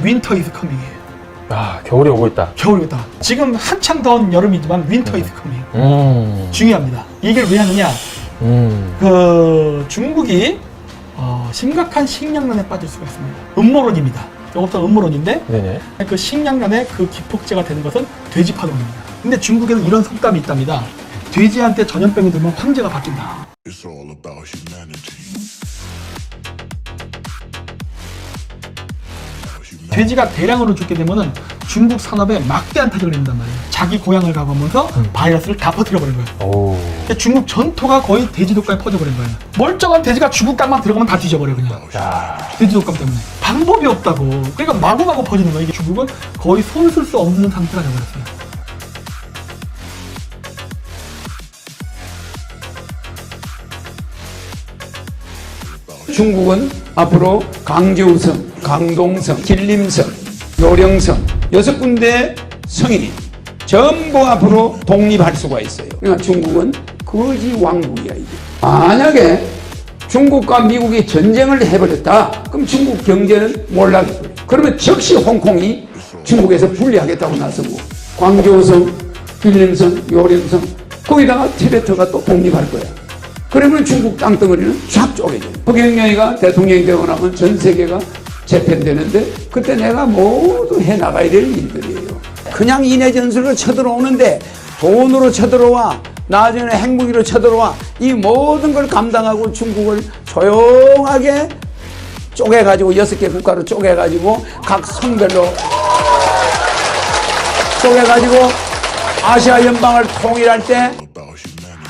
윈터 이즈 커밍이에요. 아, 겨울이 오고 있다. 겨울이 오다. 지금 한창 더운 여름이지만 윈터 이즈 커밍. 중요합니다. 이걸 왜 하느냐? 그 중국이 심각한 식량난에 빠질 수가 있습니다. 음모론입니다. 이것도 음모론인데 네네. 그 식량난의 그 기폭제가 되는 것은 돼지 파동입니다. 근데 중국에는 이런 속담이 있답니다. 돼지한테 전염병이 들면 황제가 바뀐다. It's all about humanity. 돼지가 대량으로 죽게 되면은 중국 산업에 막대한 타격을 입는단 말이에요. 자기 고향을 가보면서 바이러스를 다 퍼뜨려버린 거예요. 오. 근데 중국 전토가 거의 돼지 독감에 퍼져버린 거예요. 멀쩡한 돼지가 중국 땅만 들어가면 다 뒤져버려 그냥. 야. 돼지 독감 때문에. 방법이 없다고. 그러니까 마구마구 퍼지는 거예요. 이게 중국은 거의 손 쓸 수 없는 상태가 되어버렸어요. 중국은 앞으로 강제우성, 강동성, 길림성, 요령성 6군데 성이 전부 앞으로 독립할 수가 있어요. 그러니까 중국은 거지 왕국이야 이게. 만약에 중국과 미국이 전쟁을 해버렸다. 그럼 중국 경제는 몰락해버려요. 그러면 즉시 홍콩이 중국에서 분리하겠다고 나서고 광교성, 길림성, 요령성 거기다가 티베트가 또 독립할 거야. 그러면 중국 땅덩어리는 쫙 쪼개져요. 허경영이가 대통령이 되고 나면 전 세계가 재편되는데 그때 내가 모두 해나가야 될 일들이에요. 그냥 인해 전술로 쳐들어오는데 돈으로 쳐들어와 나중에 핵무기로 쳐들어와 이 모든 걸 감당하고 중국을 조용하게 쪼개가지고 6개 국가로 쪼개가지고 각 성별로 쪼개가지고 아시아 연방을 통일할 때 About humanity.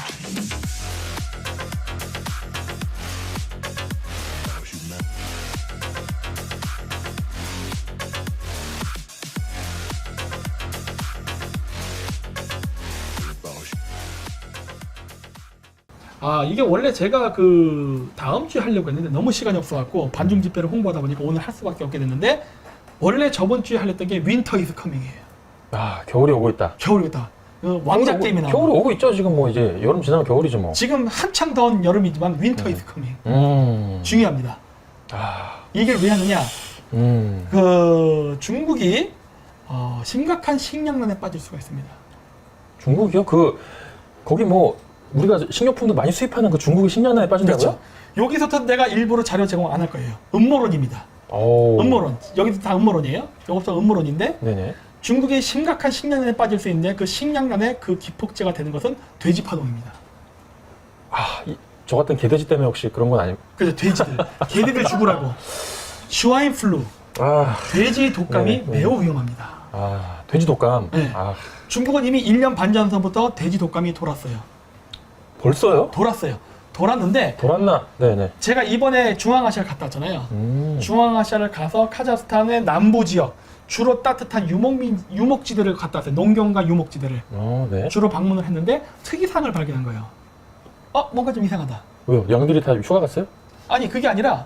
이게 원래 제가 그 다음 주에 하려고 했는데 너무 시간이 없어갖고 반중 집회를 홍보하다 보니까 오늘 할 수밖에 없게 됐는데 원래 저번 주에 하려던 게 윈터 이즈 커밍이에요. 아, 겨울이 오고 있다. 겨울이다. 왕자 게임이 나와. 겨울이 오고 있죠. 지금 뭐 이제 여름 지나면 겨울이죠 뭐. 지금 한창 더운 여름이지만 윈터 이즈 커밍. 중요합니다. 아. 이걸 왜 하느냐? 그 중국이 심각한 식량난에 빠질 수가 있습니다. 중국이요? 거기 뭐 우리가 식료품도 많이 수입하는 그 중국이 식량난에 빠진다고요? 그렇죠. 여기서부터 내가 일부러 자료 제공 안 할 거예요. 음모론입니다. 오. 음모론. 여기서 다 음모론이에요. 이것도 음모론인데 네네. 중국이 심각한 식량난에 빠질 수 있는데 그 식량난의 그 기폭제가 되는 것은 돼지 파동입니다. 아, 저 같은 개돼지 때문에 혹시 그런 건 아니고? 그래서 돼지들, 개들을 죽으라고. 슈와인 플루, 아, 돼지 독감이 네, 네. 매우 위험합니다. 아, 돼지 독감. 네. 아, 중국은 이미 1년 반 전부터 돼지 독감이 돌았어요. 벌써요? 돌았는데 돌았나? 네네. 제가 이번에 중앙아시아를 갔다 왔잖아요. 중앙아시아를 가서 카자흐스탄의 남부 지역 주로 따뜻한 유목지대를 갔다 왔어요. 농경과 유목지대를 네. 주로 방문을 했는데 특이사항을 발견한 거예요. 뭔가 좀 이상하다. 왜요? 양들이 다 휴가 갔어요? 아니 그게 아니라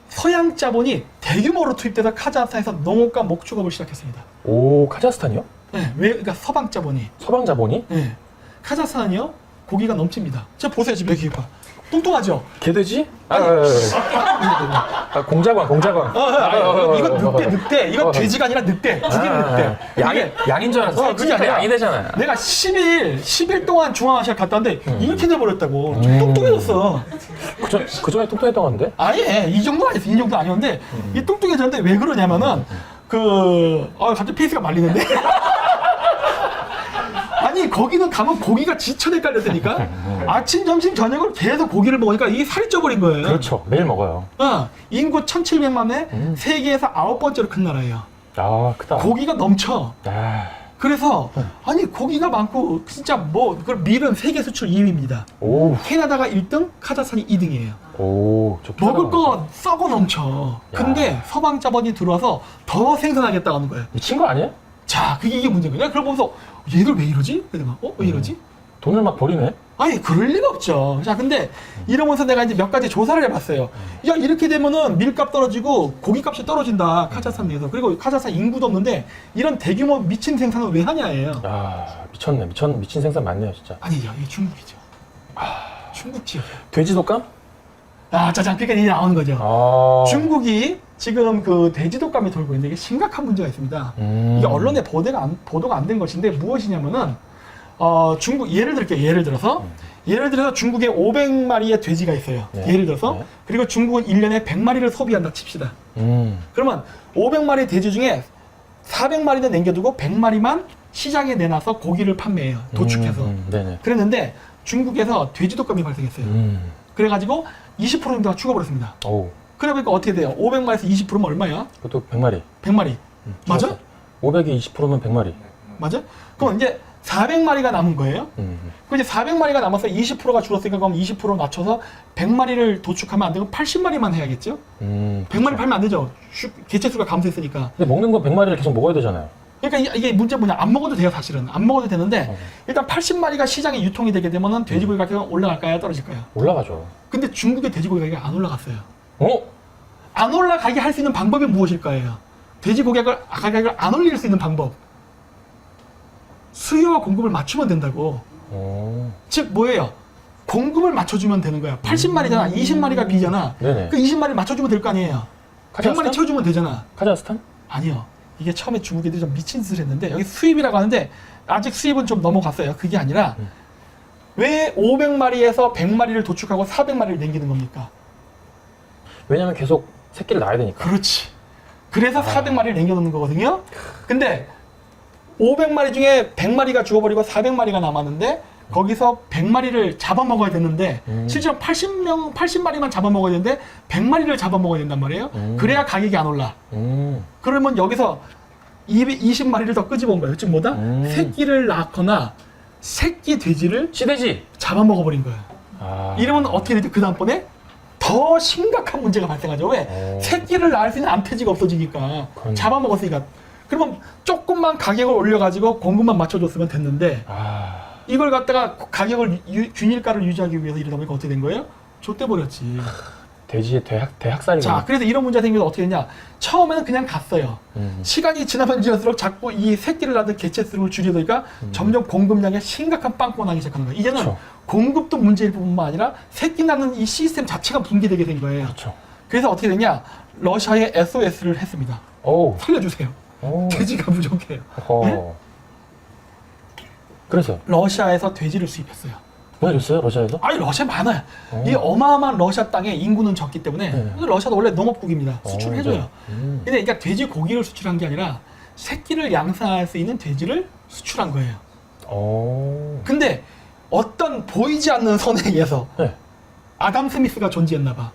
서양 자본이 대규모로 투입돼서 카자흐스탄에서 농업과 목축업을 시작했습니다. 오, 카자흐스탄이요? 네, 그러니까 서방 자본이. 서방 자본이? 네. 카자흐스탄은요 고기가 넘칩니다. 저 보세요 지금 여기 봐. 뚱뚱하죠? 개돼지? 공자관. 이거 늑대. 이거 돼지가 아니라 늑대. 죽이는 늑대. 양인 줄 알았어. 그게 아니라 양이 되잖아요. 내가 10일 동안 중앙아시아 갔다 왔는데 이렇게 돼버렸다고. 뚱뚱해졌어. 그 전에 뚱뚱했던 건데? 아예 이 정도 아니었어. 이 정도 아니었는데 이 뚱뚱해졌는데 왜 그러냐면은 갑자기 페이스가 말리는데. 아니 거기는 가면 고기가 지천에 깔렸다니까. 아침, 점심, 저녁을 계속 고기를 먹으니까 이게 살이 쪄버린 거예요. 그렇죠. 매일 먹어요. 인구 1700만에 세계에서 9번째로 큰 나라예요. 아, 크다. 고기가 넘쳐. 아, 그래서 아니 고기가 많고 진짜 그걸 밀은 세계 수출 2위입니다. 오, 캐나다가 1등, 카자흐스탄이 2등이에요. 오, 저 먹을 거 썩어 넘쳐. 근데 서방 자본이 들어와서 더 생산하겠다고 하는 거예요. 미친 거 아니에요? 자, 이게 문제인 거야. 그걸 보면서 얘들 왜 이러지? 그래서 왜 이러지? 돈을 막 버리네? 아니 그럴 리가 없죠. 자, 근데 이러면서 내가 이제 몇 가지 조사를 해봤어요. 야, 이렇게 되면은 밀값 떨어지고 고기값이 떨어진다. 카자흐스탄 내에서. 그리고 카자흐스탄 인구도 없는데 이런 대규모 미친 생산을 왜 하냐예요. 아, 미쳤네. 미친 생산 많네요, 진짜. 아니죠, 이게 중국이죠. 중국 지역. 돼지 독감? 짜잔, 그러니까 이제 나오는 거죠. 아. 중국이 지금 그 돼지 독감이 돌고 있는데 이게 심각한 문제가 있습니다. 이게 언론에 보도가 안 된 것인데 무엇이냐면은 중국 예를 들게요. 예를 들어서 중국에 500마리의 돼지가 있어요. 네. 예를 들어서 네. 그리고 중국은 1년에 100마리를 소비한다 칩시다. 그러면 500마리 돼지 중에 400마리는 남겨두고 100마리만 시장에 내놔서 고기를 판매해요. 도축해서. 네네. 그랬는데 중국에서 돼지 독감이 발생했어요. 그래가지고 20% 정도가 죽어버렸습니다. 오. 그러니까 어떻게 돼요? 500마리에서 20%면 얼마야? 그것도 100마리. 100마리. 맞아? 500이 20%면 100마리. 맞아? 그럼 이제 400마리가 남은 거예요. 그럼 이제 400마리가 남아서 20%가 줄었으니까 그럼 20% 낮춰서 100마리를 도축하면 안 되고 80마리만 해야겠죠? 100마리 팔면 안 되죠. 개체수가 감소했으니까. 근데 먹는 건 100마리를 계속 먹어야 되잖아요. 그러니까 이게 문제 뭐냐? 안 먹어도 돼요, 사실은. 안 먹어도 되는데 일단 80마리가 시장에 유통이 되게 되면은 돼지고기 가격은 올라갈까요? 떨어질까요? 올라가죠. 근데 중국의 돼지고기 가격이 안 올라갔어요. 어? 안 올라가게 할 수 있는 방법이 무엇일까요? 돼지고기 가격을 안 올릴 수 있는 방법. 수요와 공급을 맞추면 된다고. 즉 뭐예요? 공급을 맞춰주면 되는 거야. 80마리잖아. 20마리가 비잖아. 네네. 그 20마리 맞춰주면 될 거 아니에요. 카자흐스탄? 100마리 채워주면 되잖아. 카자흐스탄? 아니요. 이게 처음에 중국애들이 좀 미친 짓을 했는데 여기 수입이라고 하는데 아직 수입은 좀 넘어갔어요. 그게 아니라 왜 500마리에서 100마리를 도축하고 400마리를 남기는 겁니까? 왜냐면 계속 새끼를 낳아야 되니까. 그렇지. 그래서 400마리를 남겨놓는 거거든요. 근데 500마리 중에 100마리가 죽어버리고 400마리가 남았는데 거기서 100마리를 잡아먹어야 되는데 실제로 80마리만 잡아먹어야 되는데 100마리를 잡아먹어야 된단 말이에요. 그래야 가격이 안 올라. 그러면 여기서 220마리를 더 끄집어온 거예요. 즉 뭐다? 새끼를 낳거나 새끼 돼지를 시돼지! 잡아먹어버린 거예요. 이러면 어떻게 되죠? 그 다음번에 더 심각한 문제가 발생하죠. 왜? 새끼를 낳을 수 있는 암돼지가 없어지니까. 잡아먹었으니까. 그러면 조금만 가격을 올려가지고 공급만 맞춰줬으면 됐는데 이걸 갖다가 가격을 균일가를 유지하기 위해서 이러다 보니까 어떻게 된 거예요? 좆대버렸지. 돼지의 대학살이. 자, 그래서 이런 문제가 생겨서 어떻게 됐냐? 처음에는 그냥 갔어요. 시간이 지나면 지날수록 자꾸 이 새끼를 낳는 개체수를 줄이다 점점 공급량에 심각한 빵꾸가 나기 시작하는 거예요. 이제는 그렇죠. 공급도 문제일 뿐만 아니라 새끼 낳는 이 시스템 자체가 붕괴되게 된 거예요. 그렇죠. 그래서 어떻게 됐냐? 러시아에 SOS를 했습니다. 오. 살려주세요. 돼지가 부족해요. 네? 그래서 러시아에서 돼지를 수입했어요. 보내줬어요? 러시아에서? 아니 러시아 많아요. 이 어마어마한 러시아 땅에 인구는 적기 때문에 러시아도 원래 농업국입니다. 수출을 해줘요. 근데 그러니까 돼지 고기를 수출한 게 아니라 새끼를 양산할 수 있는 돼지를 수출한 거예요. 근데 어떤 보이지 않는 선에 의해서 아담 스미스가 존재했나 봐.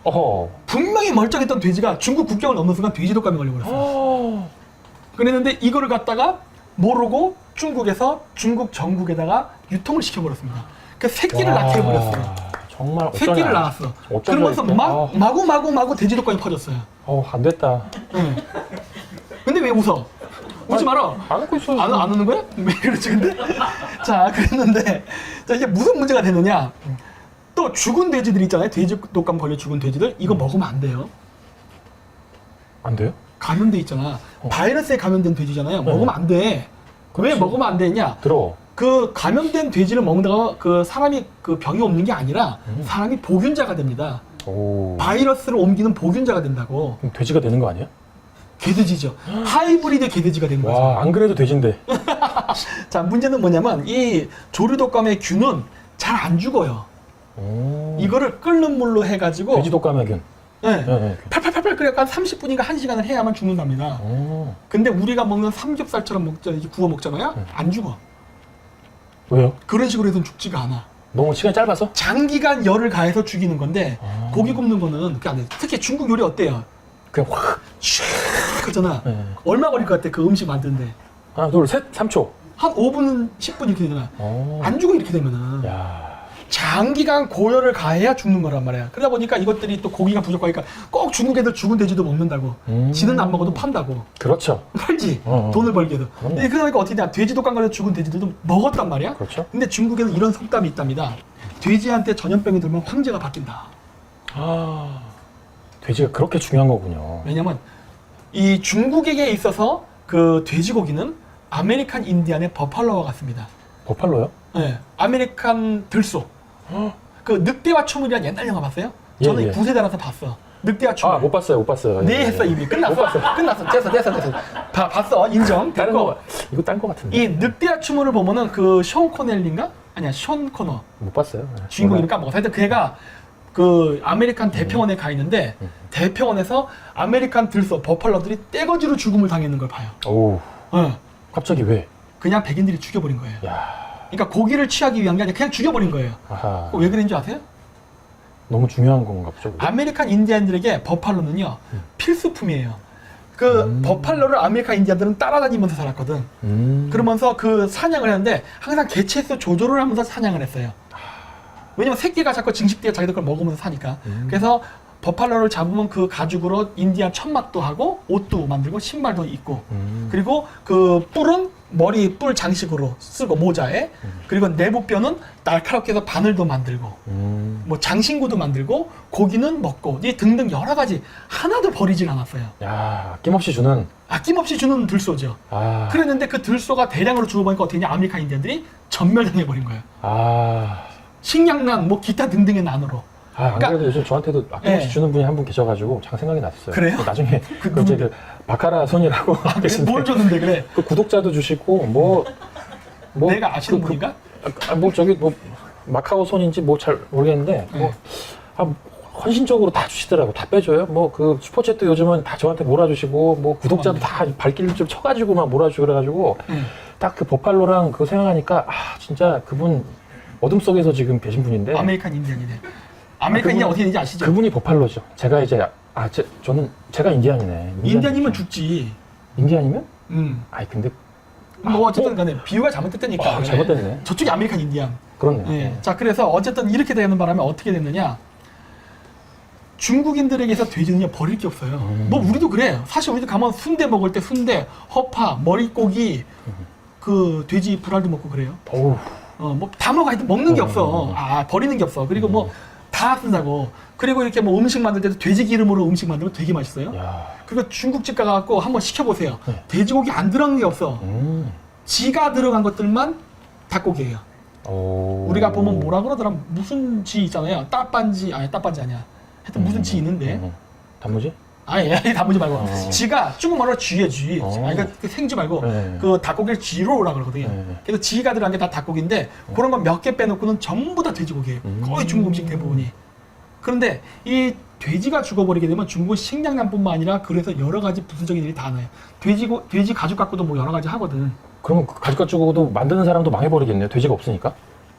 분명히 멀쩡했던 돼지가 중국 국경을 넘는 순간 돼지 독감이 걸려버렸어요. 그랬는데 이거를 갖다가 모르고 중국에서 중국 전국에다가 유통을 시켜버렸습니다. 그 새끼를 낳게 해버렸어요. 정말 어쩌냐. 새끼를 낳았어. 그러면서 마구 돼지 독감이 퍼졌어요. 안 됐다. 근데 왜 웃어? 웃지 마라. 안 웃고 있어. 안 웃는 거야? 왜 그러지 근데? 자, 그랬는데 자 이게 무슨 문제가 되느냐? 또 죽은 돼지들 있잖아요. 돼지 독감 걸려 죽은 돼지들 이거 먹으면 안 돼요. 안 돼요? 감염돼 있잖아. 바이러스에 감염된 돼지잖아요. 먹으면 안 돼. 왜 먹으면 안 되냐? 들어. 그 감염된 돼지를 먹는다고 그 사람이 그 병이 옮는 게 아니라 사람이 보균자가 됩니다. 바이러스를 옮기는 보균자가 된다고. 그럼 돼지가 되는 거 아니야? 개돼지죠. 하이브리드 개돼지가 되는 거죠. 와, 안 그래도 돼지인데. 자, 문제는 뭐냐면 이 조류독감의 균은 잘 안 죽어요. 이거를 끓는 물로 해가지고 돼지 독감의 균. 네. 팔팔팔팔 끓여가 30분인가 1시간을 해야만 죽는답니다. 근데 우리가 먹는 삼겹살처럼 구워 먹잖아요. 안 죽어. 왜요? 그런 식으로 해서는 죽지가 않아. 너무 시간이 짧아서? 장기간 열을 가해서 죽이는 건데 고기 굽는 거는 그게 안 돼. 특히 중국 요리 어때요? 그냥 확. 슉 하잖아. 얼마 걸릴 것 같아 그 음식 만드는데? 하나, 둘, 셋, 3초. 한 5분, 10분 이렇게 되잖아. 안 죽어 이렇게 되면은. 야. 장기간 고열을 가해야 죽는 거란 말이야. 그러다 보니까 이것들이 또 고기가 부족하니까 꼭 중국 애들 죽은 돼지도 먹는다고. 지는 안 먹어도 판다고. 그렇죠. 팔지. 돈을 벌게 해서. 근데 그러니까 어떻게 되냐. 돼지 독감 걸려 죽은 돼지들도 먹었단 말이야. 그렇죠. 근데 중국에는 이런 속담이 있답니다. 돼지한테 전염병이 들면 황제가 바뀐다. 돼지가 그렇게 중요한 거군요. 왜냐면 이 중국에게 있어서 그 돼지고기는 아메리칸 인디안의 버팔로와 같습니다. 버팔로요? 네, 아메리칸 들소. 그 늑대와 초물이란 옛날 영화 봤어요? 저는 예. 9세대라서 봤어. 늑대와 춤을. 아, 못 봤어요, 못 봤어요. 네 예, 했어 예. 이미. 끝났어. 끝났어. 됐어. 봤어. 인정. 다른 됐고. 거, 이거 딴 거 같은데. 이 늑대와 춤을 보면은 그 숀 코넬린가? 아니야, 숀 코너. 못 봤어요. 예. 주인공 이름 몰라요. 까먹었어. 하여튼 그 애가 그 아메리칸 대평원에 가 있는데 대평원에서 아메리칸 들소 버팔러들이 떼거지로 죽음을 당했는 걸 봐요. 오, 어. 갑자기 왜? 그냥 백인들이 죽여버린 거예요. 야, 그러니까 고기를 취하기 위한 게 아니라 그냥 죽여버린 거예요. 아하. 왜 그런지 아세요? 너무 중요한 건가 보죠. 그게? 아메리칸 인디안들에게 버팔로는요 필수품이에요. 그 버팔로를 아메리칸 인디안들은 따라다니면서 살았거든. 그러면서 그 사냥을 했는데 항상 개체수 조절을 하면서 사냥을 했어요. 왜냐면 새끼가 자꾸 증식되어 자기들 걸 먹으면서 사니까. 그래서 버팔로를 잡으면 그 가죽으로 인디안 천막도 하고 옷도 만들고 신발도 입고 그리고 그 뿔은 머리 뿔 장식으로 쓰고 모자에 그리고 내부뼈는 날카롭게 해서 바늘도 만들고 뭐 장신구도 만들고 고기는 먹고 이 등등 여러 가지 하나도 버리질 않았어요. 야, 아낌없이 주는. 아낌없이 주는 들소죠. 아, 그랬는데 그 들소가 대량으로 죽어보니까 어떻게 했냐 아메리칸 인디언들이 전멸당해버린 거예요. 아, 식량난 뭐 기타 등등의 난으로. 아, 안 그러니까- 그래도 요즘 저한테도 아낌없이 예. 주는 분이 한 분 계셔가지고 잠깐 생각이 났었어요. 그래요? 나중에 그 그 이제 바카라 손이라고 계신데 뭘 줬는데 그래? 그 구독자도 주시고 뭐 내가 아시는 분인가? 뭐 저기 뭐 마카오 손인지 뭐 잘 모르겠는데 뭐 헌신적으로 다 주시더라고. 다 빼줘요. 뭐 그 슈퍼챗도 요즘은 다 저한테 몰아주시고 뭐 구독자도 다 발길을 좀 쳐가지고 막 몰아주고 그래가지고 딱 그 버팔로랑 그거 생각하니까 아 진짜 그분 어둠 속에서 지금 계신 분인데 아메리칸 인디언이네. 아메리칸 그분- 인디언 어떻게 되는지 아시죠? 그분이 버팔로죠. 제가 이제 저는 제가 인디안이네. 인디언이면 죽지. 인디안이면? 음. 아니 근데 뭐 어쨌든 간에 비유가 잘못됐다니까. 그래. 잘못됐네. 저쪽이 아메리칸 인디언. 그렇네. 예. 자, 그래서 어쨌든 이렇게 되는 바람에 어떻게 됐느냐? 중국인들에게서 돼지는요 버릴 게 없어요. 뭐 우리도 그래. 사실 우리도 가면 순대 먹을 때 순대, 허파, 머릿고기, 그 돼지 불알도 먹고 그래요. 어우. 뭐 다 먹어야 돼. 먹는 게 없어. 버리는 게 없어. 그리고 뭐 다 쓴다고. 그리고 이렇게 뭐 음식 만들 때도 돼지 기름으로 음식 만들면 되게 맛있어요. 야. 그리고 중국집 가갖고 한번 시켜보세요. 돼지고기 안 들어간 게 없어. 지가 들어간 것들만 닭고기예요. 오. 우리가 보면 뭐라 그러더라. 무슨 지 있잖아요. 따빤지 아니야. 하여튼 무슨 지 있는데. 단무지? 아니 담으지 말고. 지가 중국말로 쥐에 쥐. 그러니까 그 생쥐 말고 네. 그 닭고기를 쥐로 오라 그러거든요. 네. 그래서 지가 들어간 게 다 닭고기인데 그런 건 몇 개 빼놓고는 전부 다 돼지고기예요. 거의 중국 음식 대부분이. 그런데 이 돼지가 죽어버리게 되면 중국은 식량난뿐만 아니라 그래서 여러 가지 부수적인 일이 다 나요. 돼지 가죽 갖고도 뭐 여러 가지 하거든. 그러면 그 가죽 가죽도 만드는 사람도 망해버리겠네요. 돼지가 없으니까.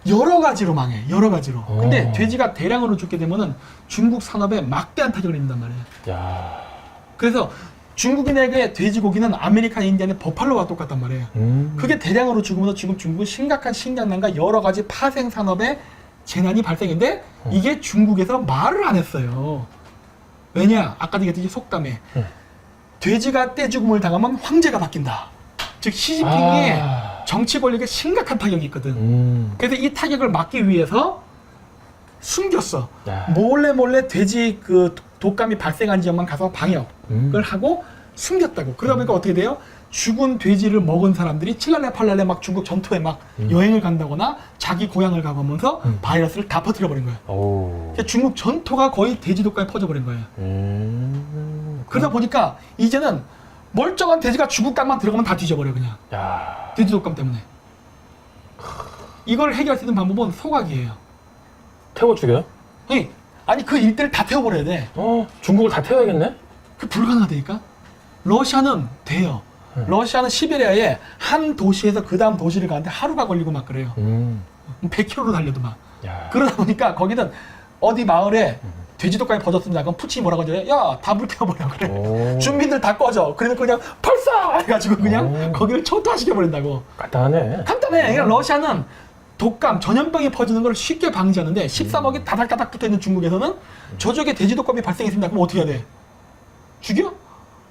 여러 가지로 망해. 여러 가지로. 근데 오. 돼지가 대량으로 죽게 되면은 중국 산업에 막대한 타격을 입는단 말이에요. 야. 그래서 중국인에게 돼지고기는 아메리칸 인디안의 버팔로와 똑같단 말이에요. 그게 대량으로 죽으면서 지금 중국은 심각한 식량난과 여러 가지 파생 산업의 재난이 발생했는데 이게 중국에서 말을 안 했어요. 왜냐? 아까도 얘기했듯이 속담에 돼지가 떼죽음을 당하면 황제가 바뀐다. 즉 시진핑이 정치 권력에 심각한 타격이 있거든. 그래서 이 타격을 막기 위해서 숨겼어. 야. 몰래 돼지 그 독감이 발생한 지역만 가서 방역을 하고 숨겼다고. 그러다 보니까 어떻게 돼요? 죽은 돼지를 먹은 사람들이 칠랄레 팔랄레 막 중국 전투에 막 여행을 간다거나 자기 고향을 가면서 바이러스를 다 퍼뜨려 버린 거예요. 오. 그러니까 중국 전토가 거의 돼지 독감에 퍼져 버린 거예요. 그러다 보니까 이제는 멀쩡한 돼지가 중국 땅만 들어가면 다 뒤져버려 그냥. 야. 돼지 독감 때문에. 이걸 해결할 수 있는 방법은 소각이에요. 태워 죽여요? 아니 그 일대를 다 태워버려야 돼. 중국을 다 태워야겠네? 그 불가능하다니까? 러시아는 돼요. 러시아는 시베리아에 한 도시에서 그 다음 도시를 가는데 하루가 걸리고 막 그래요. 100km로 달려도 막. 야. 그러다 보니까 거기는 어디 마을에 돼지 독감이 퍼졌습니다. 그럼 푸틴이 뭐라고 하죠? 야, 다 불태워버려. 그래. 오. 주민들 다 꺼져. 그래서 그냥 발사! 해가지고 그냥 거기를 초토화시켜버린다고. 간단하네. 간단해. 그러니까 러시아는 독감, 전염병이 퍼지는 걸 쉽게 방지하는데 13억이 다닥다닥 붙어있는 중국에서는 저쪽에 돼지 독감이 발생했습니다. 그럼 어떻게 해야 돼? 죽여?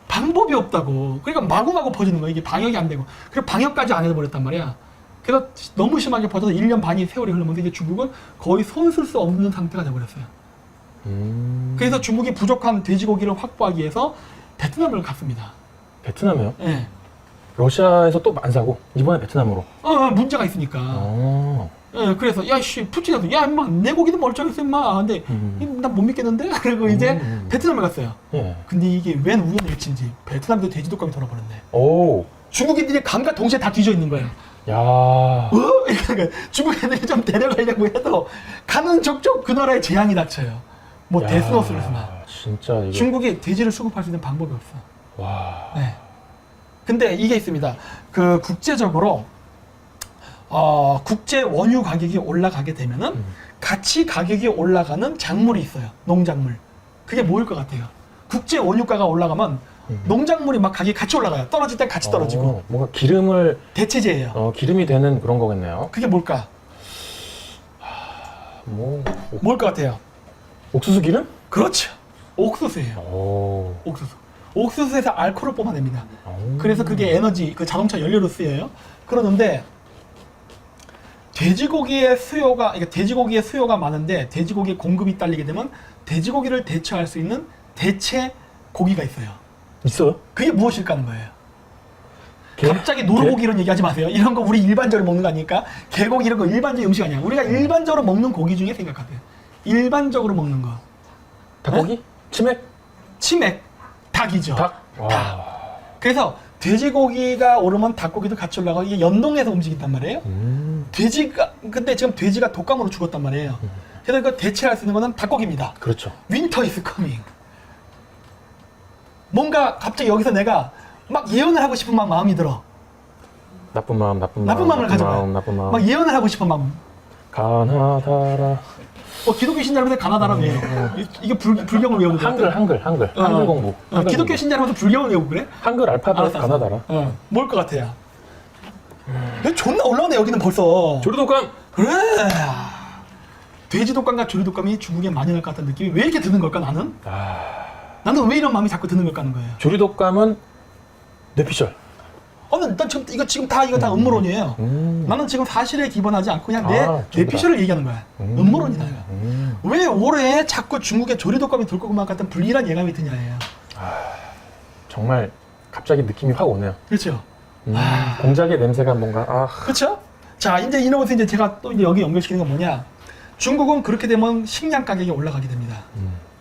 방법이 없다고. 그러니까 마구마구 퍼지는 거야. 이게 방역이 안 되고. 그리고 방역까지 안 해버렸단 말이야. 그래서 너무 심하게 퍼져서 1년 반이 세월이 흐르면서 이제 중국은 거의 손 쓸 수 없는 상태가 돼버렸어요. 그래서 중국이 부족한 돼지고기를 확보하기 위해서 베트남을 갔습니다. 베트남이요? 예. 러시아에서 또 안 사고 이번에 베트남으로. 문제가 있으니까. 예, 그래서 야씨 푸틴한테 야 임마 내 고기도 멀쩡했어 임마. 근데 난 못 믿겠는데. 그리고 이제 베트남에 갔어요. 예. 근데 이게 웬 우연일치인지 베트남도 돼지독감이 돌아버렸네. 오. 중국인들이 감과 동시에 다 뒤져 있는 거예요. 야. 그러니까 중국 애들이 좀 데려가려고 해도 가는 족족 그 나라에 재앙이 닥쳐요. 뭐 야, 데스노스로서나. 진짜 이게. 중국이 돼지를 수급할 수 있는 방법이 없어. 와. 네. 근데 이게 있습니다. 그 국제적으로 국제 원유 가격이 올라가게 되면은 같이 가격이 올라가는 작물이 있어요. 농작물. 그게 뭐일 것 같아요? 국제 원유가가 올라가면 농작물이 막 가격이 같이 올라가요. 떨어질 땐 같이 떨어지고. 뭔가 기름을 대체제예요. 기름이 되는 그런 거겠네요. 그게 뭘까? 뭐 뭘 것 같아요? 옥수수 기름? 그렇죠. 옥수수예요. 오. 옥수수. 옥수수에서 알코올을 뽑아냅니다. 오. 그래서 그게 에너지, 그 자동차 연료로 쓰여요. 그러는데 돼지고기의 수요가 많은데 돼지고기의 공급이 딸리게 되면 돼지고기를 대체할 수 있는 대체 고기가 있어요. 있어요? 그게 무엇일까 하는 거예요. 개? 갑자기 노루고기 이런 얘기하지 마세요. 이런 거 우리 일반적으로 먹는 거 아니니까. 개고기 이런 거 일반적 음식 아니야. 우리가 일반적으로 먹는 고기 중에 생각하세요. 일반적으로 먹는 거. 닭고기? 치맥? 치맥. 닭이죠. 닭? 와. 그래서 돼지고기가 오르면 닭고기도 같이 올라가고 이게 연동해서 움직인단 말이에요. 근데 지금 돼지가 독감으로 죽었단 말이에요. 그래서 그 대체할 수 있는 거는 닭고기입니다. 그렇죠. 윈터 이즈 커밍. 뭔가 갑자기 여기서 내가 막 예언을 하고 싶은 마음이 들어. 나쁜 마음을 가져봐요. 나쁜 마음. 막 예언을 하고 싶은 마음. 가나다라. 기독교 신자라면서 가나다라며. 이게 불경을 외우고 그래. 한글 공부. 한글 기독교 공부. 신자라면서 불경을 외우고 그래? 한글 알파벳 알았어. 가나다라. 뭘 것 같아요? 존나 올라오네 여기는 벌써. 조류독감. 그래. 돼지 독감과 조류 독감이 중국에 많이 날 것 같다는 느낌이 왜 이렇게 드는 걸까 나는? 나는 왜 이런 마음이 자꾸 드는 걸까 하는 거예요. 조류독감은 뇌피셜. 난 지금 다 음모론이에요. 나는 지금 사실에 기반하지 않고 그냥 내 피셜을 얘기하는 거야. 음모론이다 이거. 왜 올해 자꾸 중국에 조류 독감이 돌 것만 같은 불길한 예감이 드냐예요. 정말 갑자기 느낌이 확 오네요. 그렇죠. 공작의 냄새가 뭔가 그렇죠. 자 이제 이러면서 이제 제가 또 이제 여기 연결시키는 건 뭐냐? 중국은 그렇게 되면 식량 가격이 올라가게 됩니다.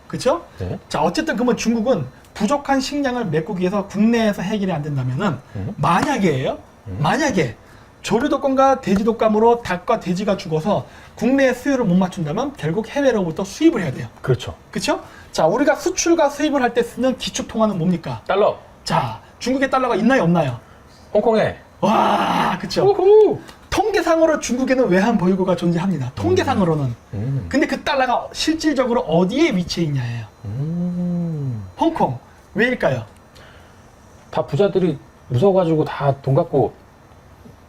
그렇죠? 네. 자 어쨌든 그러면 중국은 부족한 식량을 메꾸기 위해서 국내에서 해결이 안 된다면은 만약에 조류독감과 돼지독감으로 닭과 돼지가 죽어서 국내의 수요를 못 맞춘다면 결국 해외로부터 수입을 해야 돼요. 그렇죠. 그렇죠? 자 우리가 수출과 수입을 할 때 쓰는 기축 통화는 뭡니까? 달러. 자 중국에 달러가 있나요 없나요? 홍콩에. 와 그렇죠. 우후. 통계상으로 중국에는 외환 보유고가 존재합니다. 통계상으로는. 근데 그 달러가 실질적으로 어디에 위치해 있냐예요. 홍콩. 왜일까요? 다 부자들이 무서워가지고 다 돈 갖고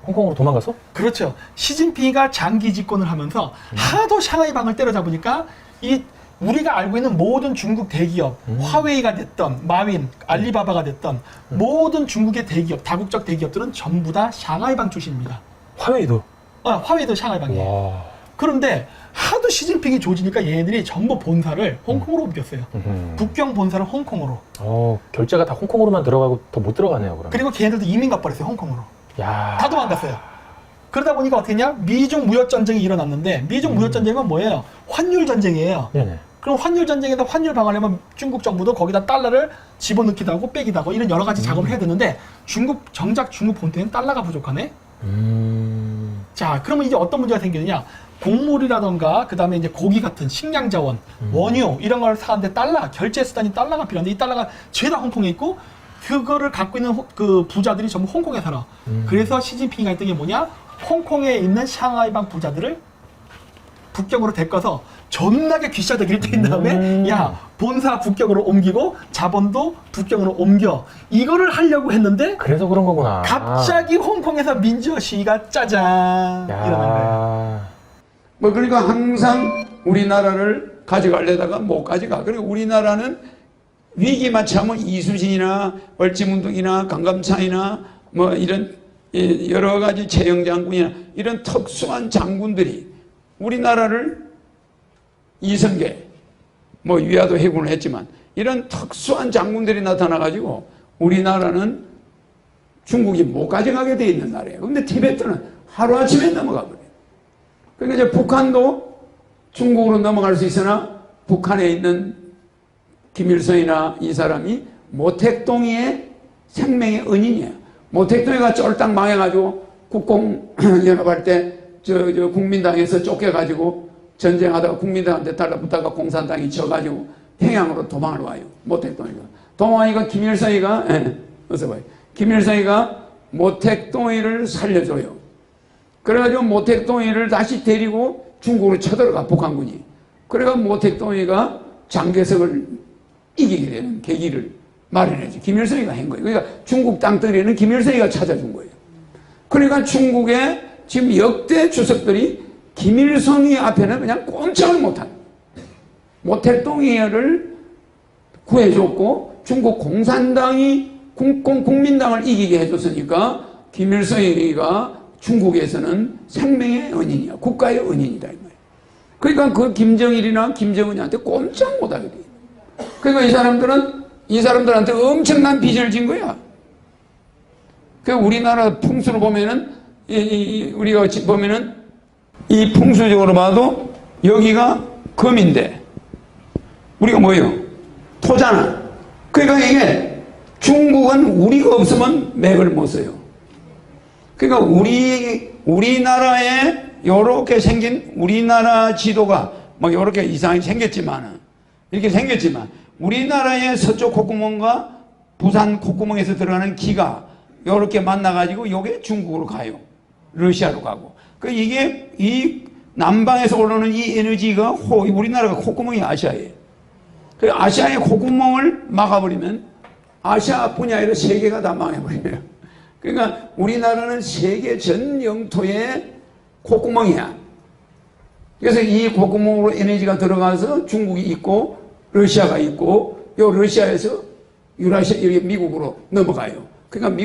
홍콩으로 도망가서? 그렇죠. 시진핑이가 장기 집권을 하면서 하도 샹하이 방을 때려잡으니까 이 우리가 알고 있는 모든 중국 대기업, 화웨이가 됐던, 마윈, 알리바바가 됐던 모든 중국의 대기업, 다국적 대기업들은 전부 다 샹하이 방 출신입니다. 화웨이도. 화웨이도 샹하이 방이에요. 와. 그런데 하도 시진핑이 조지니까 얘네들이 전부 본사를 홍콩으로 옮겼어요. 북경 본사를 홍콩으로. 결제가 다 홍콩으로만 들어가고 더 못 들어가네요, 그럼. 그리고 걔네들도 이민 가버렸어요, 홍콩으로. 야. 다 도망갔어요. 그러다 보니까 어떻게 했냐? 미중 무역 전쟁이 일어났는데 미중 무역 전쟁은 뭐예요? 환율 전쟁이에요. 네네. 그럼 환율 전쟁에서 환율 방어하려면 중국 정부도 거기다 달러를 집어넣기도 하고 빼기도 하고 이런 여러 가지 작업을 해야 되는데 정작 중국 본토에는 달러가 부족하네? 자, 그러면 이제 어떤 문제가 생기느냐? 곡물이라던가 그다음에 이제 고기 같은 식량 자원, 원유 이런 걸 사는데 결제 수단이 달러가 필요한데 이 달러가 죄다 홍콩에 있고 그거를 갖고 있는 그 부자들이 전부 홍콩에 살아. 그래서 시진핑이가 했던 게 뭐냐? 홍콩에 있는 샹하이방 부자들을 북경으로 데려가서 존나게 귀싸대기를 때린 다음에 야 본사 북경으로 옮기고 자본도 북경으로 옮겨 이거를 하려고 했는데 그래서 그런 거구나. 갑자기 홍콩에서 민주화 시위가 짜잔 일어난 거예요. 그러니까 항상 우리나라를 가져가려다가 못 가져가. 그리고 우리나라는 위기만 참으면 이수진이나 얼침운동이나 강감찬이나 뭐 이런 여러 가지 최영 장군이나 이런 특수한 장군들이 우리나라를 이성계, 위화도 해군을 했지만 이런 특수한 장군들이 나타나가지고 우리나라는 중국이 못 가져가게 돼 있는 나라예요. 근데 티베트는 하루아침에 넘어가 버려요. 그러니까 이제 북한도 중국으로 넘어갈 수 있으나 북한에 있는 김일성이나 이 사람이 모택동이의 생명의 은인이에요. 모택동이가 쫄딱 망해가지고 국공연합할 때 저 국민당에서 쫓겨가지고 전쟁하다가 국민당한테 달라붙다가 공산당이 져가지고 평양으로 도망을 와요. 모택동이가. 도망하니까 김일성이가 어서 봐요. 김일성이가 모택동이를 살려줘요. 그래가지고 모택동이를 다시 데리고 중국으로 쳐들어가 북한군이. 그래가 모택동이가 장개석을 이기게 되는 계기를 마련해줘. 김일성이가 한 거예요. 그러니까 중국 땅덩이는 김일성이가 찾아준 거예요. 그러니까 중국의 지금 역대 주석들이 김일성이 앞에는 그냥 꼼짝을 못한 모택동이를 구해줬고 중국 공산당이 국민당을 이기게 해줬으니까 김일성이가 중국에서는 생명의 은인이야. 국가의 은인이다. 이 말이야. 그러니까 그 김정일이나 김정은이한테 꼼짝 못하게 돼. 그러니까 이 사람들한테 엄청난 빚을 진 거야. 그 우리나라 풍수로 보면은 우리가 보면은 이 풍수적으로 봐도 여기가 금인데 우리가 뭐예요? 토잖아. 그러니까 이게 중국은 우리가 없으면 맥을 못 써요. 그러니까 우리나라에 요렇게 생긴 우리나라 지도가 뭐 요렇게 이상하게 생겼지만 우리나라의 서쪽 콧구멍과 부산 콧구멍에서 들어가는 기가 요렇게 만나가지고 요게 중국으로 가요. 러시아로 가고. 그 이게 이 남방에서 올라오는 이 에너지가 우리나라가 콧구멍이 아시아예요. 그 아시아의 콧구멍을 막아버리면 아시아뿐이 아니라 세계가 다 망해버려요. 그러니까 우리나라는 세계 전 영토의 콧구멍이야. 그래서 이 콧구멍으로 에너지가 들어가서 중국이 있고 러시아가 있고 요 러시아에서 유라시아 미국으로 넘어가요. 그러니까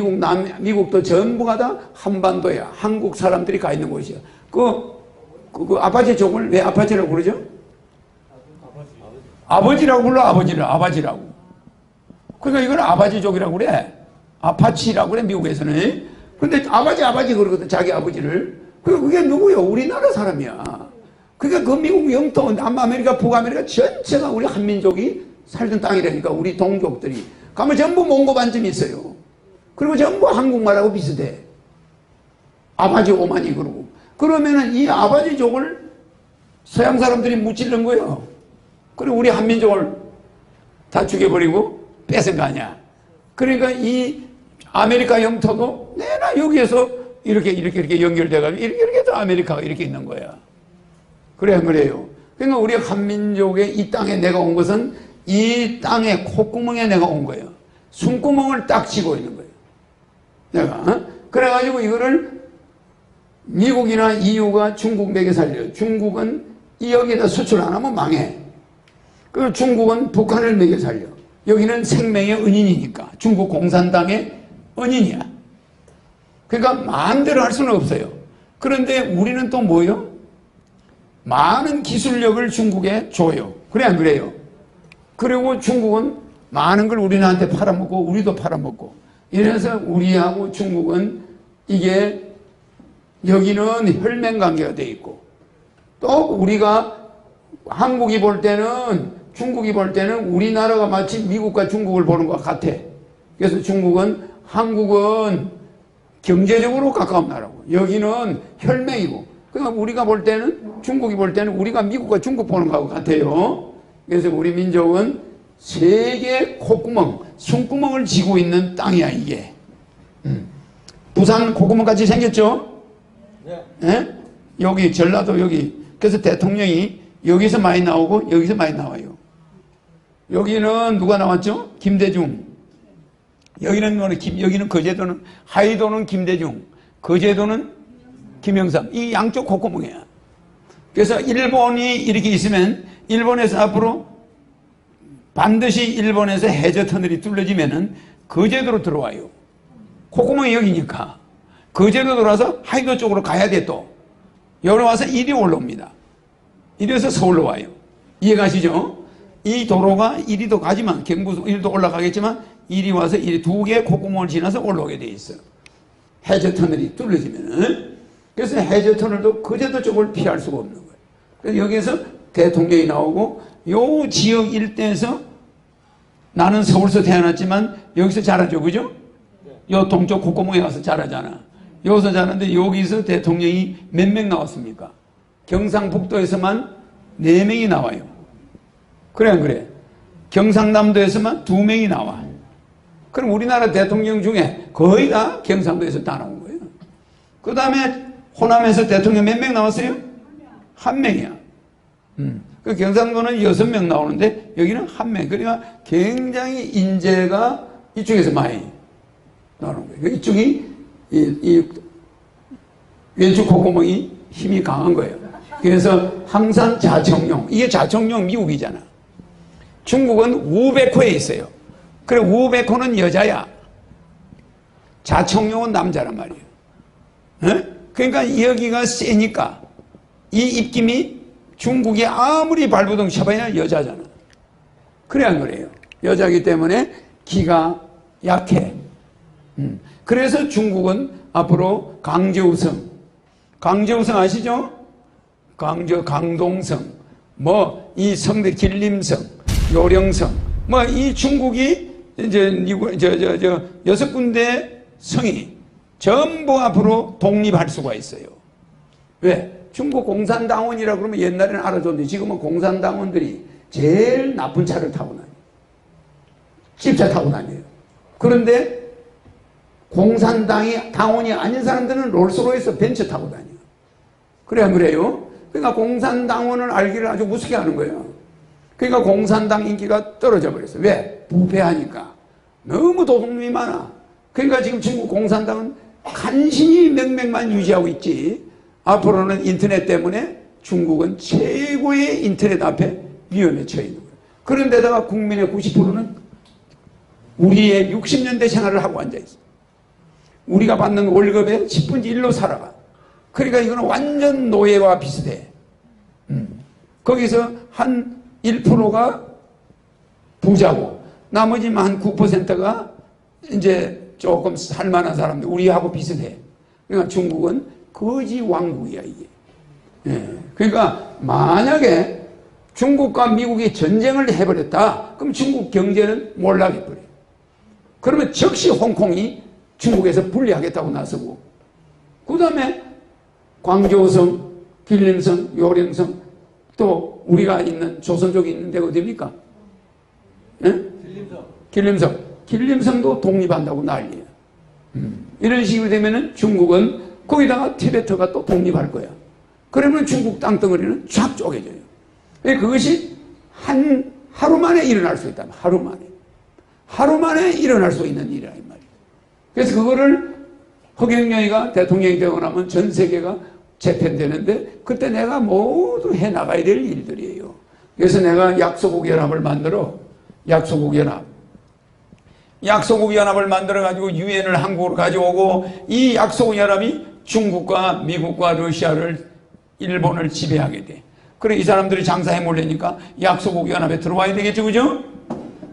미국도 전부가 다 한반도야. 한국 사람들이 가 있는 곳이야. 그 아파치족을 왜 아파치라고 그러죠? 아버지라고 불러, 아버지라고. 그러니까 이걸 아바지족이라고 그래. 아파치라고 그래, 미국에서는. 근데 아바지 그러거든, 자기 아버지를. 그게 누구요? 우리나라 사람이야. 그러니까 그 미국 영토, 남아메리카, 북아메리카 전체가 우리 한민족이 살던 땅이라니까, 우리 동족들이. 가면 전부 몽고 반점이 있어요. 그리고 전부 한국말하고 비슷해. 아바지 오마니 그러고. 그러면은 이 아바지족을 서양 사람들이 무찌른 거예요. 그리고 우리 한민족을 다 죽여버리고 뺏은 거 아니야. 그러니까 이 아메리카 영토도 내나 여기에서 이렇게 연결돼가지고 이렇게 해서 아메리카가 이렇게 있는 거야. 그래야 그래요. 그러니까 우리 한민족의 이 땅에 내가 온 것은 이 땅의 콧구멍에 내가 온 거예요. 숨구멍을 딱 쥐고 있는 거예요. 내가. 그래가지고 이거를 미국이나 EU가 중국 먹여 살려요. 중국은 여기다 수출 안 하면 망해. 그 중국은 북한을 먹여 살려. 여기는 생명의 은인이니까. 중국 공산당의 은인이야. 그러니까 마음대로 할 수는 없어요. 그런데 우리는 또 뭐예요? 많은 기술력을 중국에 줘요. 그래 안 그래요? 그리고 중국은 많은 걸 우리한테 팔아먹고 우리도 팔아먹고 이래서 우리하고 중국은 이게 여기는 혈맹관계가 돼 있고 또 우리가 한국이 볼 때는 중국이 볼 때는 우리나라가 마치 미국과 중국을 보는 것 같아. 그래서 한국은 경제적으로 가까운 나라고 여기는 혈맹이고 그러니까 우리가 볼 때는 중국이 볼 때는 우리가 미국과 중국 보는 것 같아요. 그래서 우리 민족은 세계 콧구멍, 숨구멍을 쥐고 있는 땅이야 이게. 부산 콧구멍 같이 생겼죠? 네. 예? 여기 전라도 여기 그래서 대통령이 여기서 많이 나오고 여기서 많이 나와요. 여기는 누가 나왔죠? 김대중. 여기는 여기는 거제도는 하이도는 김대중, 거제도는 김영삼. 이 양쪽 콧구멍이야. 그래서 일본이 이렇게 있으면 일본에서 앞으로 반드시 일본에서 해저 터널이 뚫려지면은 거제도로 들어와요. 콧구멍이 여기니까 거제도 들어와서 하이도 쪽으로 가야 돼 또. 여기 와서 이리 올라옵니다. 이래서 서울로 와요. 이해가시죠? 이 도로가 이리도 가지만 경부 이리도 올라가겠지만 이리 와서 이리 두 개의 콧구멍을 지나서 올라오게 돼 있어요. 해저 터널이 뚫려지면은. 그래서 해저 터널도 그제도 저걸 피할 수가 없는 거예요. 그래서 여기에서 대통령이 나오고 요 지역 일대에서 나는 서울서 태어났지만 여기서 자라죠, 그죠? 요 동쪽 콧구멍에 가서 자라잖아. 여기서 자랐는데 여기서 대통령이 몇 명 나왔습니까? 경상북도에서만 4명이 나와요. 그래 안 그래? 경상남도에서만 2명이 나와. 그럼 우리나라 대통령 중에 거의 다 경상도에서 다 나온 거예요. 그 다음에 호남에서 대통령 몇 명 나왔어요? 1명이야. 그 경상도는 6명 나오는데 여기는 1명. 그러니까 굉장히 인재가 이쪽에서 많이 나오는 거예요. 이쪽이 이 왼쪽 콧구멍이 힘이 강한 거예요. 그래서 항상 자청룡. 이게 자청룡 미국이잖아. 중국은 우백호에 있어요. 그래 우백호는 여자야. 자청룡은 남자란 말이에요. 에? 그러니까 여기가 세니까 이 입김이 중국이 아무리 발부동 쳐봐야 여자잖아. 그래 안 그래요? 여자기 때문에 기가 약해. 그래서 중국은 앞으로 강제우성 아시죠? 강동성, 뭐 이 성들 길림성, 요령성, 뭐 이 중국이 이제 6군데 성이 전부 앞으로 독립할 수가 있어요. 왜? 중국 공산당원이라 그러면 옛날에는 알아줬는데 지금은 공산당원들이 제일 나쁜 차를 타고 다녀요. 집차 타고 다녀요. 그런데 공산당이 당원이 아닌 사람들은 롤스로이스 벤츠 타고 다녀요. 그래 안 그래요? 그러니까 공산당원을 알기를 아주 무섭게 하는 거예요. 그러니까 공산당 인기가 떨어져 버렸어요. 왜? 부패하니까. 너무 도둑놈이 많아. 그러니까 지금 중국 공산당은 간신히 명맥만 유지하고 있지. 앞으로는 인터넷 때문에 중국은 최고의 인터넷 앞에 위험에 처해 있는 거예요. 그런데다가 국민의 90%는 우리의 60년대 생활을 하고 앉아있어요. 우리가 받는 월급의 10분의 1로 살아가. 그러니까 이거는 완전 노예와 비슷해. 거기서 한 1%가 부자고 나머지 한 9%가 이제 조금 살만한 사람들, 우리하고 비슷해. 그러니까 중국은 거지 왕국이야, 이게. 예. 그러니까 만약에 중국과 미국이 전쟁을 해버렸다, 그럼 중국 경제는 몰락해버려요. 그러면 즉시 홍콩이 중국에서 분리하겠다고 나서고, 그 다음에 광저우성, 길림성, 요령성, 또 우리가 있는 조선족이 있는 데가 어디입니까? 예? 길림성도 독립한다고 난리예요. 이런 식으로 되면은 중국은 거기다가 티베트가 또 독립할 거야. 그러면 중국 땅덩어리는 쫙 쪼개져요. 그것이 하루 만에 일어날 수 있다. 하루 만에 일어날 수 있는 일이란 말이에요. 그래서 그거를 허경영이가 대통령이 되고 나면 전 세계가 재편되는데 그때 내가 모두 해나가야 될 일들이에요. 그래서 내가 약소국 연합을 만들어 약소국 연합을 만들어가지고 유엔을 한국으로 가져오고 이 약소국 연합이 중국과 미국과 러시아를 일본을 지배하게 돼. 그래 이 사람들이 장사해 몰려니까 약소국 연합에 들어와야 되겠죠, 그죠?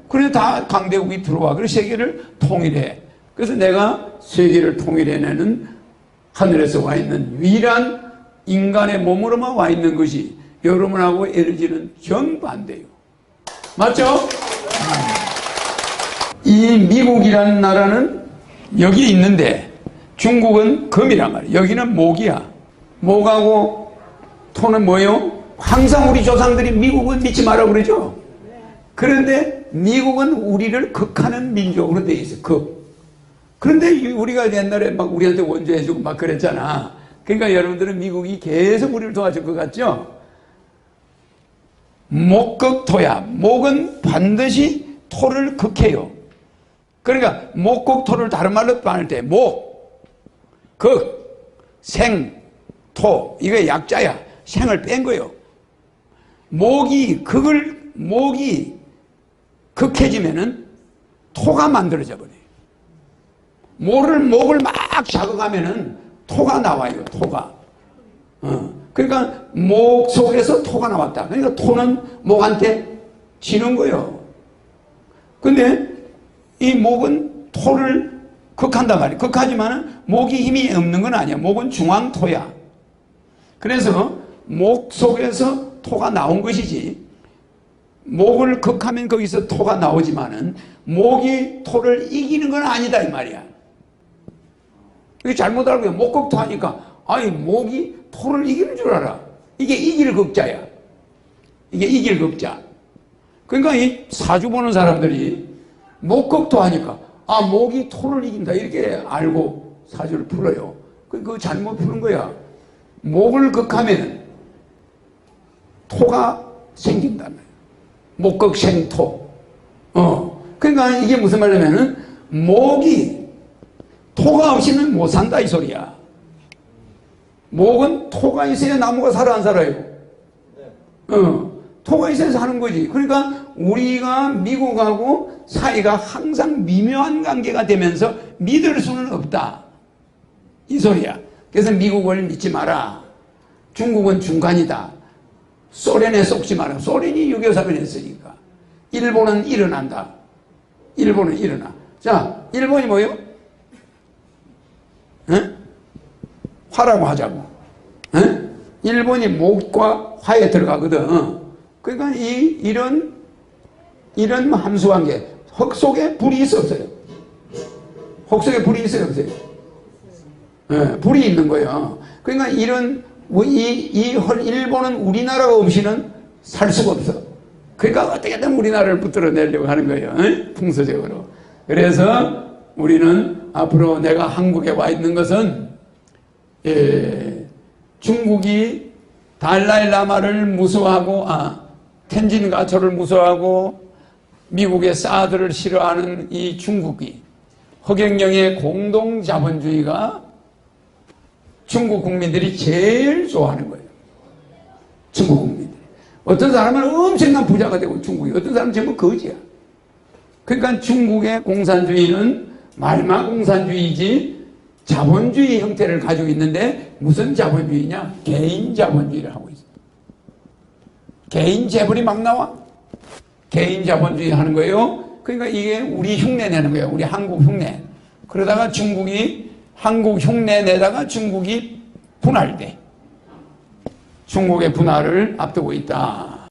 그래 다 강대국이 들어와. 그래서 세계를 통일해. 그래서 내가 세계를 통일해내는 하늘에서 와 있는 유일한 인간의 몸으로만 와 있는 것이 여러분하고 에너지는 정반대요. 맞죠? 이 미국이라는 나라는 여기 있는데 중국은 금이란 말이에요. 여기는 목이야. 목하고 토는 뭐예요? 항상 우리 조상들이 미국은 믿지 마라 그러죠? 그런데 미국은 우리를 극하는 민족으로 돼 있어요. 극. 그런데 우리가 옛날에 막 우리한테 원조해주고 막 그랬잖아. 그러니까 여러분들은 미국이 계속 우리를 도와줄 것 같죠? 목극토야. 목은 반드시 토를 극해요. 그러니까 목극토를 다른 말로 말할 때 목, 극, 생, 토. 이거 약자야. 생을 뺀 거예요. 목이 극해지면은 토가 만들어져 버려요. 목을 막 자극하면은 토가 나와요. 토가. 그러니까 목 속에서 토가 나왔다. 그러니까 토는 목한테 지는 거예요. 근데 이 목은 토를 극한단 말이에요. 극하지만은 목이 힘이 없는 건 아니야. 목은 중앙토야. 그래서 목 속에서 토가 나온 것이지, 목을 극하면 거기서 토가 나오지만은 목이 토를 이기는 건 아니다 이 말이야. 이게 잘못 알고 목극토 하니까 아니 목이 토를 이기는 줄 알아. 이게 이길 극자야. 이게 이길 극자. 그러니까 이 사주 보는 사람들이 목극토 하니까 아 목이 토를 이긴다 이렇게 알고 사주를 풀어요. 그거 잘못 푸는 거야. 목을 극하면 토가 생긴다는 거야. 목극생토. 그러니까 이게 무슨 말이냐면은 목이 토가 없이는 못 산다 이 소리야. 목은 토가 있어야 나무가 살아 안 살아요? 토가 있어야 사는 거지. 그러니까 우리가 미국하고 사이가 항상 미묘한 관계가 되면서 믿을 수는 없다 이 소리야. 그래서 미국을 믿지 마라. 중국은 중간이다. 소련에 속지 마라. 소련이 6.25 했으니까. 일본은 일어난다. 일본은 일어나. 자, 일본이 뭐요? 화라고 하자고. 일본이 목과 화에 들어가거든. 그러니까 이런 함수관계. 흙 속에 불이 있어 없어요? 흙 속에 불이 있어요 없어요? 불이 있는 거예요. 그러니까 일본은 우리나라가 없이는 살 수가 없어. 그러니까 어떻게든 우리나라를 붙들어 내려고 하는 거예요. 풍수적으로. 그래서 우리는 앞으로 내가 한국에 와 있는 것은 중국이 달라이라마를 무서워하고 텐진 가초를 무서워하고 미국의 사드를 싫어하는 이 중국이 허경영의 공동자본주의가 중국 국민들이 제일 좋아하는 거예요. 중국 국민들이. 어떤 사람은 엄청난 부자가 되고 중국이, 어떤 사람은 전부 거지야. 그러니까 중국의 공산주의는 말만 공산주의지 자본주의 형태를 가지고 있는데 무슨 자본주의냐? 개인 자본주의를 하고 있어요. 개인 재벌이 막 나와. 개인 자본주의 하는 거예요. 그러니까 이게 우리 흉내 내는 거예요. 우리 한국 흉내. 그러다가 중국이 한국 흉내 내다가 중국이 분할돼. 중국의 분할을 앞두고 있다.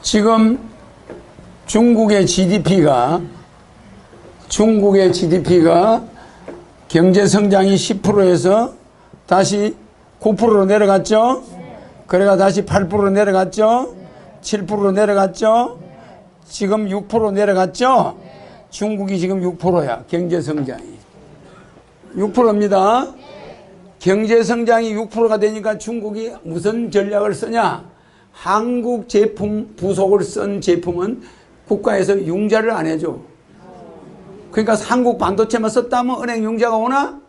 지금 중국의 GDP가 경제 성장이 10%에서 다시 9%로 내려갔죠. 그래가 다시 8%로 내려갔죠. 7%로 내려갔죠. 지금 6% 내려갔죠. 중국이 지금 6%야. 경제 성장이 6%입니다. 경제 성장이 6%가 되니까 중국이 무슨 전략을 쓰냐? 한국 제품 부속을 쓴 제품은 국가에서 융자를 안 해줘. 그러니까 한국 반도체만 썼다면 은행 융자가 오나?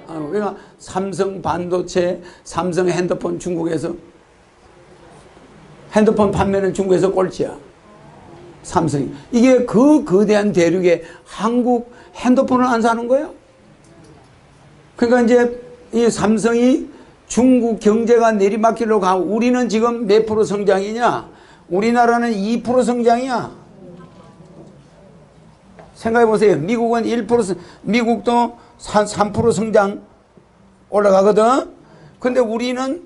그러니까 삼성 반도체, 삼성 핸드폰 중국에서 핸드폰 판매는 중국에서 꼴찌야. 삼성이. 이게 그 거대한 대륙에 한국 핸드폰을 안 사는 거예요? 그러니까 이제 이 삼성이 중국 경제가 내리막길로 가고 우리는 지금 몇 프로 성장이냐? 우리나라는 2% 성장이야. 생각해 보세요. 미국은 1%, 미국도 3% 성장 올라가거든. 근데 우리는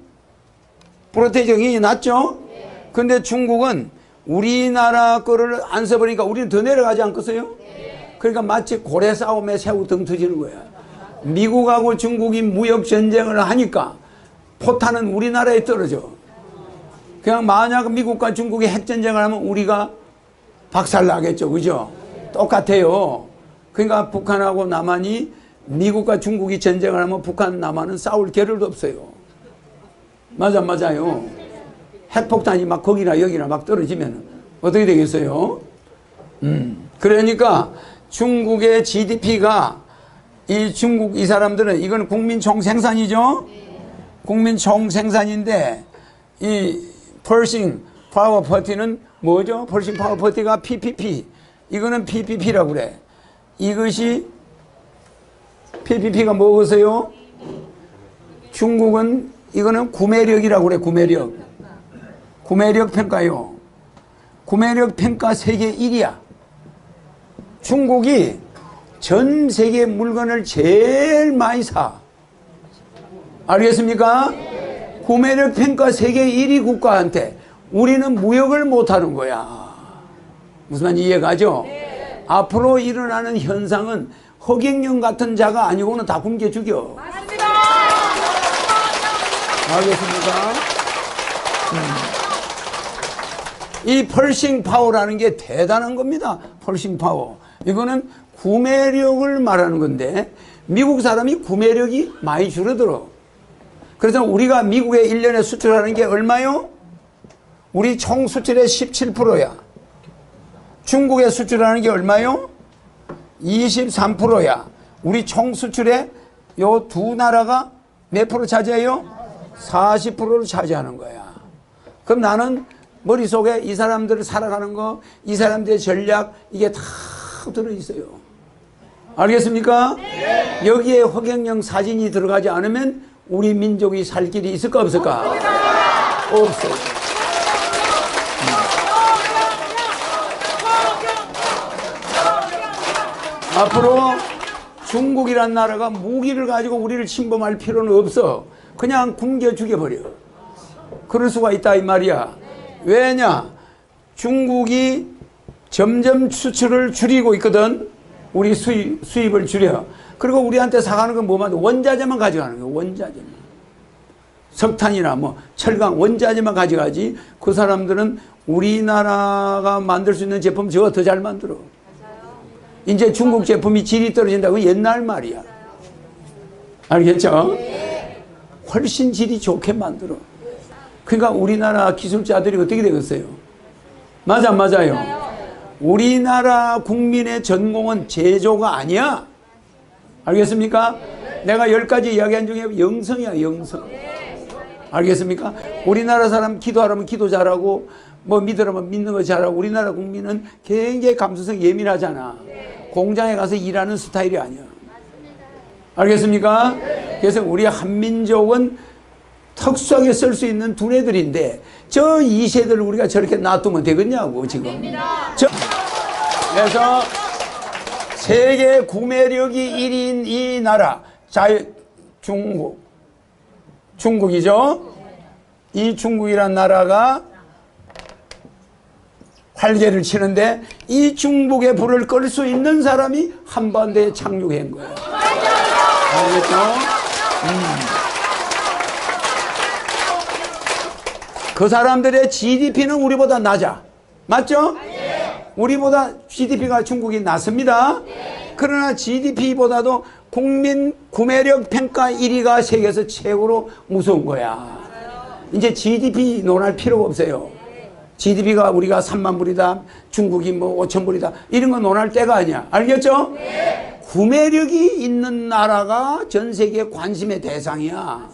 프로테이션이 낮죠? 근데 중국은 우리나라 거를 안 써버리니까 우리는 더 내려가지 않겠어요? 그러니까 마치 고래 싸움에 새우 등 터지는 거야. 미국하고 중국이 무역 전쟁을 하니까 포탄은 우리나라에 떨어져. 그냥 만약 미국과 중국이 핵전쟁을 하면 우리가 박살나겠죠. 그죠? 똑같아요. 그러니까 북한하고 남한이 미국과 중국이 전쟁을 하면 북한, 남한은 싸울 겨를도 없어요. 맞아요. 핵폭탄이 막 거기나 여기나 막 떨어지면 어떻게 되겠어요? 그러니까 중국의 GDP가 이 중국 이 사람들은 이건 국민 총생산이죠? 국민 총생산인데 이 펄싱 파워 퍼티는 뭐죠? 펄싱 파워 퍼티가 PPP. 이거는 PPP라고 그래. 이것이 PPP가 뭐겠어요? 중국은 이거는 구매력이라고 그래. 구매력 평가요. 구매력 평가 세계 1위야. 중국이 전 세계 물건을 제일 많이 사. 알겠습니까? 구매력 평가 세계 1위 국가한테 우리는 무역을 못하는 거야. 무슨 말인지 이해가죠? 앞으로 일어나는 현상은 허경영 같은 자가 아니고는 다 굶겨 죽여. 맞습니다. 알겠습니까? 이 펄싱 파워라는 게 대단한 겁니다. 펄싱 파워. 이거는 구매력을 말하는 건데 미국 사람이 구매력이 많이 줄어들어. 그래서 우리가 미국에 1년에 수출하는 게 얼마요? 우리 총 수출의 17%야. 중국에 수출하는 게 얼마요? 23%야. 우리 총 수출의 요 두 나라가 몇 프로 차지해요? 40%를 차지하는 거야. 그럼 나는 머릿속에 이 사람들을 살아가는 거, 이 사람들의 전략, 이게 다 들어있어요. 알겠습니까? 네. 여기에 허경영 사진이 들어가지 않으면 우리 민족이 살 길이 있을까 없을까? 없어요. 앞으로 중국이란 나라가 무기를 가지고 우리를 침범할 필요는 없어. 그냥 굶겨 죽여버려. 그럴 수가 있다 이 말이야. 왜냐? 중국이 점점 수출을 줄이고 있거든. 우리 수입을 줄여. 그리고 우리한테 사가는 건 뭐만 원자재만 가져가는 거야. 원자재만. 석탄이나 뭐 철강 원자재만 가져가지. 그 사람들은 우리나라가 만들 수 있는 제품 저거 더 잘 만들어. 이제 중국 제품이 질이 떨어진다고 옛날 말이야. 알겠죠? 훨씬 질이 좋게 만들어. 그러니까 우리나라 기술자들이 어떻게 되겠어요? 맞아, 맞아요. 우리나라 국민의 전공은 제조가 아니야. 알겠습니까? 내가 10가지 이야기한 중에 영성이야, 영성. 알겠습니까? 우리나라 사람 기도하라면 기도 잘하고, 뭐 믿으라면 믿는 거 잘하고, 우리나라 국민은 굉장히 감수성 예민하잖아. 공장에 가서 일하는 스타일이 아니야. 알겠습니까? 그래서 우리 한민족은 특수하게 쓸 수 있는 두뇌들인데 저 2세대를 우리가 저렇게 놔두면 되겠냐고 지금. 그래서 세계 구매력이 1위인 이 나라 중국이죠. 이 중국이란 나라가 활개를 치는데 이 중국의 불을 끌 수 있는 사람이 한반도에 착륙한 거예요. 알겠죠? 그 사람들의 GDP는 우리보다 낮아. 맞죠? 우리보다 GDP가 중국이 낮습니다. 그러나 GDP보다도 국민 구매력 평가 1위가 세계에서 최고로 무서운 거야. 이제 GDP 논할 필요가 없어요. GDP가 우리가 3만 불이다, 중국이 뭐 5천 불이다, 이런 거 논할 때가 아니야. 알겠죠? 구매력이 있는 나라가 전 세계 관심의 대상이야.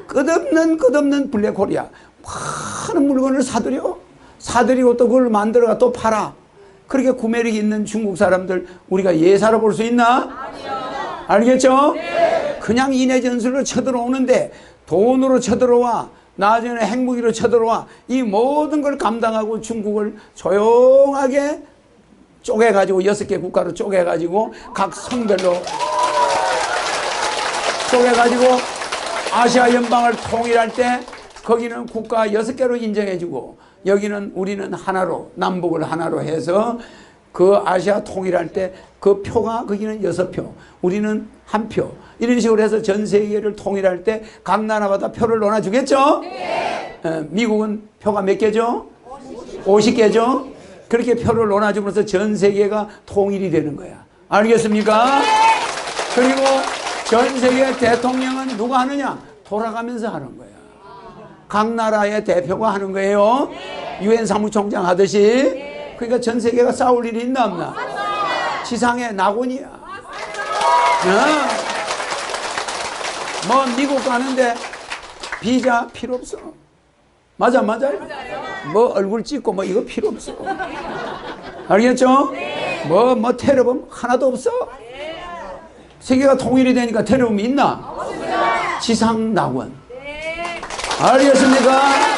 끝없는 블랙홀이야. 많은 물건을 사들이고 또 그걸 만들어가 또 팔아. 그렇게 구매력이 있는 중국 사람들 우리가 예사로 볼 수 있나? 알겠죠? 그냥 인해 전술로 쳐들어오는데 돈으로 쳐들어와. 나중에 핵무기로 쳐들어와. 이 모든 걸 감당하고 중국을 조용하게 쪼개가지고 6개 국가로 쪼개가지고 각 성별로 쪼개가지고 아시아 연방을 통일할 때 거기는 국가 6개로 인정해주고 여기는 우리는 하나로 남북을 하나로 해서 그 아시아 통일할 때 그 표가 거기는 6표 우리는 1표 이런 식으로 해서 전 세계를 통일할 때 각 나라마다 표를 나눠주겠죠? 미국은 표가 몇 개죠? 50개죠? 그렇게 표를 나눠주면서 전 세계가 통일이 되는 거야. 알겠습니까? 그리고 전 세계 대통령은 누가 하느냐? 돌아가면서 하는 거야. 각 나라의 대표가 하는 거예요. 유엔 사무총장 하듯이. 그러니까 전 세계가 싸울 일이 있나 없나? 지상의 낙원이야. 뭐 미국 가는데 비자 필요 없어. 맞아요? 뭐 얼굴 찍고 뭐 이거 필요 없어. 알겠죠? 뭐 테러범 하나도 없어. 세계가 통일이 되니까 테러범이 있나? 지상 낙원. 알겠습니까?